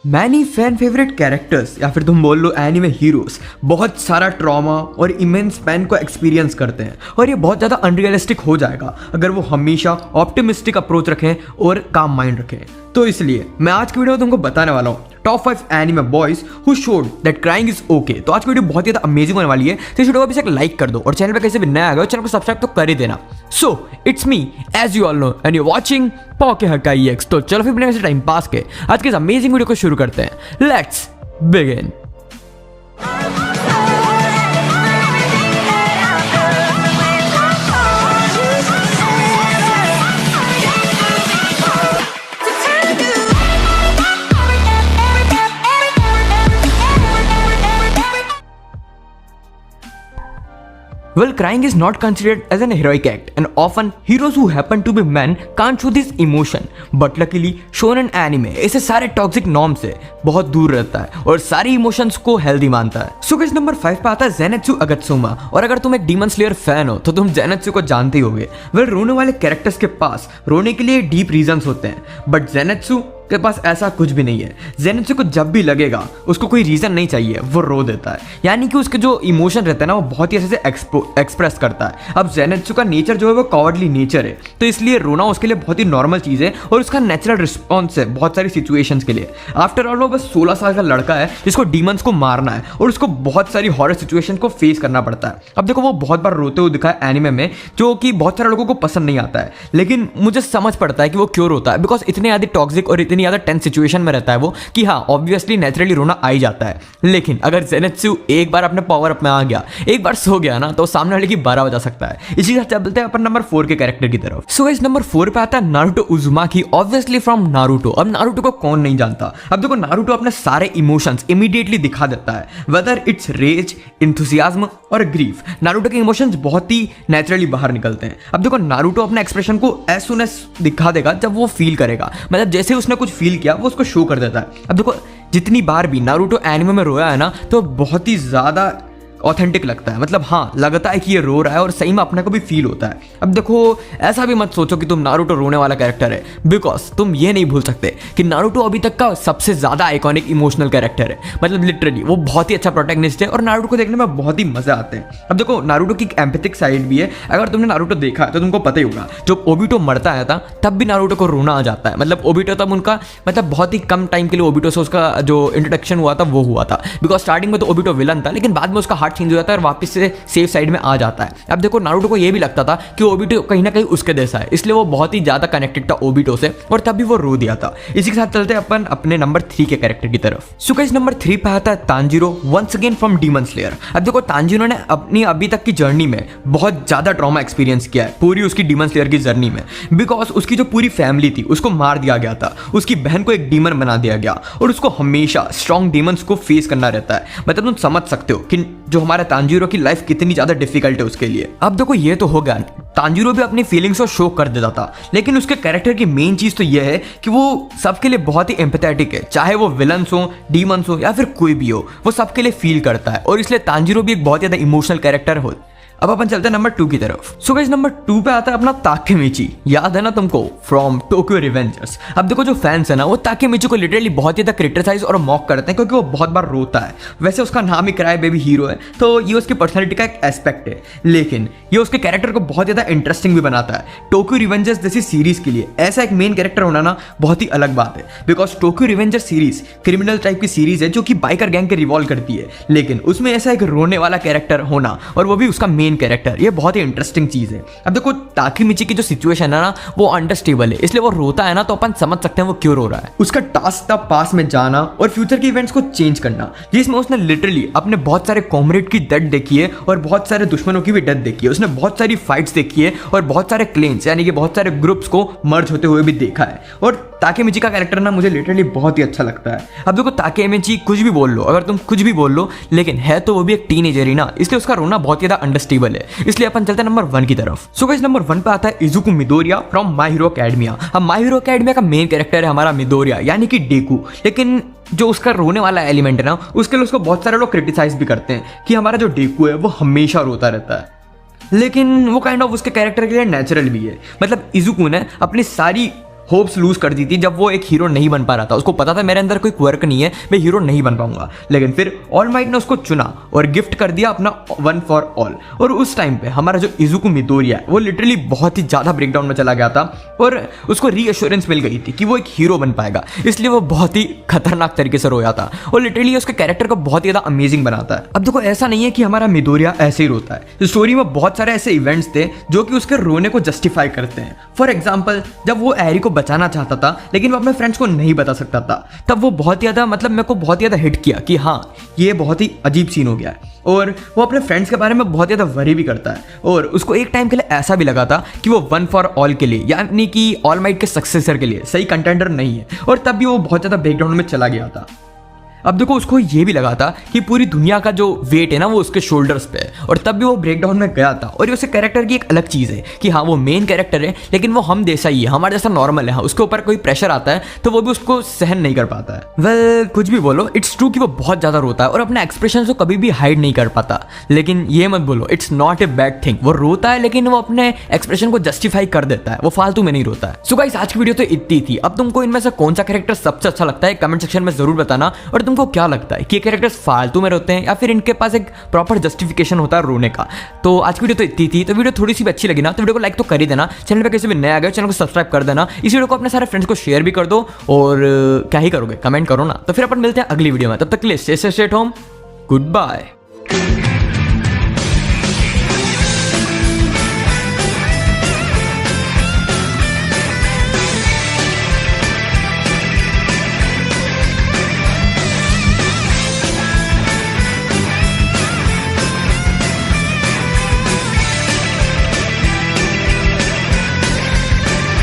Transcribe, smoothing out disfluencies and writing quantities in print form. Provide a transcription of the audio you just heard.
Many fan favourite characters या फिर तुम बोल लो एनिमे हीरोज बहुत सारा ट्रॉमा और इमेंस पेन को एक्सपीरियंस करते हैं और ये बहुत ज़्यादा अनरियलिस्टिक हो जाएगा अगर वो हमेशा ऑप्टिमिस्टिक अप्रोच रखें और काम माइंड रखें। तो इसलिए मैं आज की वीडियो में तुमको बताने वाला हूँ top 5 anime boys who showed that crying is okay. तो आज की वीडियो बहुत ही ज़्यादा अमेजिंग होने वाली है, तो इस वीडियो को अभी एक लाइक कर दो और चैनल पे कैसे भी नया आ गया चैनल को सब्सक्राइब तो कर ही देना। So it's me as you all know and you watching पॉके हकाई एक्स। तो चलो फिर बिना किसी टाइम पास के आज के इस अमेजिंग वीडियो को शुरू करते हैं। Let's begin. Well, crying is not considered as an heroic act, and often heroes who happen to be men can't show this emotion. But luckily, shonen anime ऐसे सारे टॉक्सिक नॉर्म से बहुत दूर रहता है और सारी इमोशंस को हेल्दी मानता है। सो गाइस नंबर 5 पे आता है ज़ेनेत्सु अगत्सुमा। और अगर तुम एक डीमन स्लेयर फैन हो तो तुम ज़ेनेत्सु को जानते ही होगे। वेल, रोने वाले कैरेक्टर्स के पास रोने के लिए डीप रीजंस होते हैं, बट ज़ेनेत्सु के पास ऐसा कुछ भी नहीं है। ज़ेनेत्सु को जब भी लगेगा उसको कोई रीज़न नहीं चाहिए, वो रो देता है। यानी कि उसके जो इमोशन रहता है ना वो बहुत ही अच्छे से एक्सप्रेस करता है। अब ज़ेनेत्सु का नेचर जो है वो कॉवर्डली नेचर है, तो इसलिए रोना उसके लिए बहुत ही नॉर्मल चीज़ है और उसका नेचुरल रिस्पॉन्स है बहुत सारी सिचुएशंस के लिए। आफ्टर ऑल वो बस 16 साल का लड़का है जिसको डीमंस को मारना है और उसको बहुत सारी हॉरर सिचुएशन को फेस करना पड़ता है। अब देखो वो बहुत बार रोते हुए दिखा है एनिमे में, जो कि बहुत सारे लोगों को पसंद नहीं आता है, लेकिन मुझे समझ पड़ता है कि वो क्यों रोता है। बिकॉज इतने ज़्यादा टॉक्सिक और इतनी ज़्यादा टेंस सिचुएशन में रहता है वो कि हाँ ऑब्वियसली नेचुरली रोना आ ही जाता है। लेकिन अगर ज़ेनेत्सु एक बार अपने पावर अप में आ गया, एक बार सो गया ना, तो सामने वाले की 12 बजा सकता है। इसी के साथ चलते हैं अपन नंबर 4 के कैरेक्टर की तरफ। सो इस नंबर 4 पे आता है Naruto Uzumaki, obviously from Naruto. अब नारुतो को कौन नहीं जानता। अब देखो नारुतो अपने सारे इमोशंस इमीडिएटली दिखा देता है, वेदर इट्स रेज, एंथुसियाज्म और ग्रीफ। नारुतो के इमोशंस बहुत ही नेचुरली बाहर निकलते हैं। अब देखो नारुतो अपने एक्सप्रेशन को एज सुन एज दिखा देगा जब वो फील करेगा, मतलब जैसे उसने कुछ फील किया वो उसको शो कर देता है। अब देखो जितनी बार भी नारुतो एनिमे में रोया है ना, तो बहुत ही ज़्यादा ऑथेंटिक लगता है। मतलब हाँ लगता है कि ये रो रहा है और सही में अपने को भी फील होता है। अब देखो ऐसा भी मत सोचो कि तुम नारुतो रोने वाला कैरेक्टर है, बिकॉज तुम ये नहीं भूल सकते कि नारुतो अभी तक का सबसे ज़्यादा आइकॉनिक इमोशनल कैरेक्टर है। मतलब लिटरली वो बहुत ही अच्छा प्रोटैगनिस्ट है और नारुतो को देखने में बहुत ही मज़ा आते हैं। अब देखो नारुतो की एक एम्पैथिक साइड भी है। अगर तुमने नारुतो देखा है तो तुमको पता ही होगा, जब ओबिटो मरता है था तब भी नारुतो को रोना आ जाता है। मतलब ओबिटो तब उनका मतलब बहुत ही कम टाइम के लिए ओबिटो से उसका जो इंट्रोडक्शन हुआ था वो हुआ था। बिकॉज स्टार्टिंग में तो ओबिटो विलन था, लेकिन बाद में उसका हार्ट चेंज हो जाता है और वापस से सेफ साइड में आ जाता है। अब देखो नारुतो को ये भी लगता था कि ओबिटो कहीं ना कहीं उसके जैसा है, इसलिए वो बहुत ही ज्यादा कनेक्टेड था ओबिटो से और तब भी वो रो दिया था। इसी के साथ चलते हैं अपन अपने नंबर 3 के कैरेक्टर की तरफ। सो गाइस नंबर 3 पे आता है Tanjiro, once again from demon slayer. अब देखो तांजीरो ने अपनी अभी तक की जर्नी में बहुत ज्यादा ट्रॉमा एक्सपीरियंस किया है पूरी उसकी डीमन स्लेयर की जर्नी में। बिकॉज उसकी जो पूरी फैमिली थी उसको मार दिया गया था, उसकी बहन को एक डीमन बना दिया गया और उसको हमेशा स्ट्रॉन्ग डीमंस को फेस करना रहता है। मतलब तुम समझ सकते हो कि जो हमारे तांजीरो की लाइफ कितनी ज्यादा डिफिकल्ट है उसके लिए। अब देखो ये तो होगा, तांजीरो भी अपनी फीलिंग्स को शो कर देता था, लेकिन उसके कैरेक्टर की मेन चीज तो यह है कि वो सबके लिए बहुत ही एम्पैथेटिक है। चाहे वो विलन्स हो, डीमंस हो या फिर कोई भी हो, वो सबके लिए फील करता है और इसलिए तांजीरो भी एक बहुत ज्यादा इमोशनल कैरेक्टर हो। अब अपन चलते हैं नंबर 2 की तरफ। सो गाइस नंबर 2 पे आता है अपना ताकेमिची। याद है ना तुमको, फ्रॉम टोक्यो रिवेंजर्स। अब देखो जो फैंस है ना वो ताकेमिची को लिटरली बहुत ज्यादा क्रिटिसाइज और मॉक करते हैं क्योंकि वो बहुत बार रोता है। वैसे उसका नाम ही क्राई बेबी हीरो है, तो ये उसकी पर्सनैलिटी का एक एस्पेक्ट है, लेकिन ये उसके कैरेक्टर को बहुत ज्यादा इंटरेस्टिंग भी बनाता है। टोक्यो रिवेंजर्स जैसी सीरीज के लिए ऐसा एक मेन कैरेक्टर होना ना बहुत ही अलग बात है। Because Tokyo Revengers series criminal type की सीरीज है जो कि बाइकर गैंग के रिवॉल्व करती है, लेकिन उसमें ऐसा एक रोने वाला कैरेक्टर होना और वो भी उसका मेन कैरेक्टर, ये बहुत ही इंटरेस्टिंग चीज है। अब देखो ताकेमिची की जो सिचुएशन है ना वो अंडरस्टेबल है, इसलिए वो रोता है ना, तो अपन समझ सकते हैं वो क्यों रो रहा है। उसका टास्क था पास में जाना और फ्यूचर के इवेंट्स को चेंज करना, जिसमें उसने लिटरली अपने बहुत सारे कॉमरेड की डेथ देखी है और बहुत सारे दुश्मनों की भी डेथ देखी है। उसने बहुत सारी फाइट्स देखी है और बहुत सारे क्लेन्स यानी कि बहुत सारे ग्रुप्स को मर्ज होते हुए भी देखा है। और ताकेमिची का कैरेक्टर ना मुझे लिटरली बहुत ही अच्छा लगता है। अब देखो ताकेमिची कुछ भी बोल लो, अगर तुम कुछ भी बोल लो, लेकिन है तो वो भी एक टीनेजर ही ना, इसलिए उसका रोना बहुत ज्यादा अंडरस्टेबल है। इसलिए अपन चलते हैं नंबर 1 की तरफ। सो गाइस नंबर 1 पे आता है Izuku Midoriya from My Hero Academia. अब माय हीरो एकेडमिया का मेन कैरेक्टर है हमारा मिडोरिया यानी कि डेकू, लेकिन जो उसका रोने वाला एलिमेंट है ना उसके लिए उसको बहुत सारे लोग क्रिटिसाइज भी करते हैं कि हमारा जो डेकू है वो हमेशा रोता रहता है, लेकिन वो काइंड ऑफ उसके कैरेक्टर के लिए नेचुरल भी है। मतलब इजुको ने अपनी सारी होप्स लूज कर दी थी जब वो एक हीरो नहीं बन पा रहा था। उसको पता था मेरे अंदर कोई क्वर्क नहीं है, मैं हीरो नहीं बन पाऊंगा, लेकिन फिर ऑल माइट ने उसको चुना और गिफ्ट कर दिया अपना वन फॉर ऑल। और उस टाइम पे हमारा जो इजुको मिडोरिया है वो लिटरली बहुत ही ज़्यादा ब्रेकडाउन में चला गया था और उसको रीअश्योरेंस मिल गई थी कि वो एक हीरो बन पाएगा, इसलिए वो बहुत ही खतरनाक तरीके से रोया था और लिटरली उसके कैरेक्टर को बहुत ही ज़्यादा अमेजिंग बनाता है। अब देखो ऐसा नहीं है कि हमारा मिडोरिया ऐसे ही रोता है, स्टोरी में बहुत सारे ऐसे इवेंट्स थे जो कि उसके रोने को जस्टिफाई करते हैं। फॉर एग्जाम्पल जब वो एरी को बचाना चाहता था लेकिन वो अपने फ्रेंड्स को नहीं बता सकता था, तब वो बहुत ज़्यादा मतलब मेरे को बहुत ज़्यादा हिट किया कि हाँ ये बहुत ही अजीब सीन हो गया है। और वो अपने फ्रेंड्स के बारे में बहुत ज़्यादा वरी भी करता है और उसको एक टाइम के लिए ऐसा भी लगा था कि वो वन फॉर ऑल के लिए यानी कि ऑल माइट के सक्सेसर के लिए सही कंटेंडर नहीं है, और तब भी वो बहुत ज़्यादा बैकग्राउंड में चला गया था। अब देखो उसको ये भी लगा था कि पूरी दुनिया का जो वेट है ना वो उसके शोल्डर्स पे है, और तब भी वो ब्रेकडाउन में गया था। और ये उसके कैरेक्टर की एक अलग चीज़ है कि हाँ वो मेन कैरेक्टर है लेकिन वो हम जैसा ही है, हमारे जैसा नॉर्मल है। हाँ, उसके ऊपर कोई प्रेशर आता है तो वो भी उसको सहन नहीं कर पाता है। वेल कुछ भी बोलो, इट्स ट्रू कि वो बहुत ज़्यादा रोता है और अपने एक्सप्रेशन को कभी भी हाइड नहीं कर पाता, लेकिन ये मत बोलो it's not a bad thing. वो रोता है लेकिन वो अपने एक्सप्रेशन को जस्टिफाई कर देता है, वो फालतू में नहीं रोता है। सो गाइस आज की वीडियो तो इतनी थी। अब तुमको इनमें से कौन सा कैरेक्टर सबसे अच्छा लगता है कमेंट सेक्शन में जरूर बताना, और तुमको क्या लगता है कि ये कैरेक्टर्स फालतू में रोते हैं या फिर इनके पास एक प्रॉपर जस्टिफिकेशन होता है रोने का। तो आज की वीडियो तो इतनी थी। तो वीडियो थोड़ी सी भी अच्छी लगी ना तो वीडियो को लाइक तो कर ही देना, चैनल पे किसी भी नया आ गए चैनल को सब्सक्राइब कर देना, इस वीडियो को अपने सारे फ्रेंड्स को शेयर भी कर दो, और क्या ही करोगे कमेंट करो ना। तो फिर अपन मिलते हैं अगली वीडियो में, तब तक के लिए stay safe, stay at home, good bye.